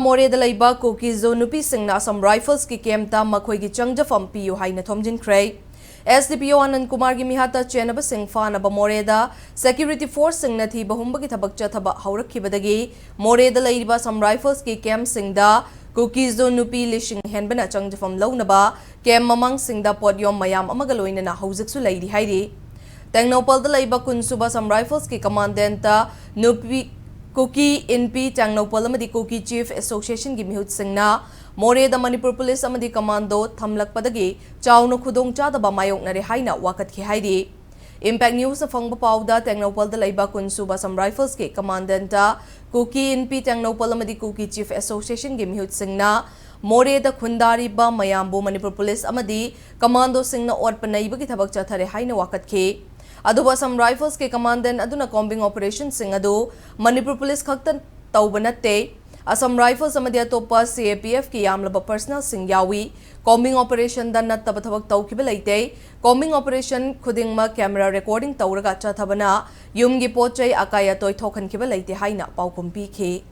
Moreh da laiba Kuki-Zo nupi singna Assam Rifles ki camta makhoi gi changjafam piyu haina thomjinkhre. SDPO Anand Kumar gi mihata chenaba singfana ba Moreh da security force singna thi bahumba gi thabak chathaba haurakkhibadagi Moreh da laiba Assam Rifles ki camp singda Kuki-Zo nupi lishing henbana changjafam launaba camp mamang singda podium mayam amaga loinana haujiksu lairi hairi. Tengnopal da laiba kunsuba Assam Rifles ki commandant nupi Kuki-In-P Tengnopal amadi Kuki Chief Association gi mihut singna Moreh da Manipur Police amadi Commando thamlakpadagi chawna khudong chadaba mayoknare haina wakatki hairi. Impact News na fangba pawda Tengnopal da laiba kunsuba Assam Rifles ki commandant Kuki-In-P Tengnopal amadi Kuki Chief Association gi mihut singna Moreh da khundari ba mayambu Manipur Police amadi Commando singna otpanaiba gi thabak chathare haina wakatki. Aduba Assam Rifles ke commandant aduna combing operation sing adu Manipur Police khaktan tauba natte Assam Rifles amadi atopa CAPF ki yamlaba personal sing yawi combing operation dan nattaba thabak taukiba leite combing operation khudingma camera recording tauraga chathabana yumgi pochai akaya toy thokhankiba leite haina paukum pikhi.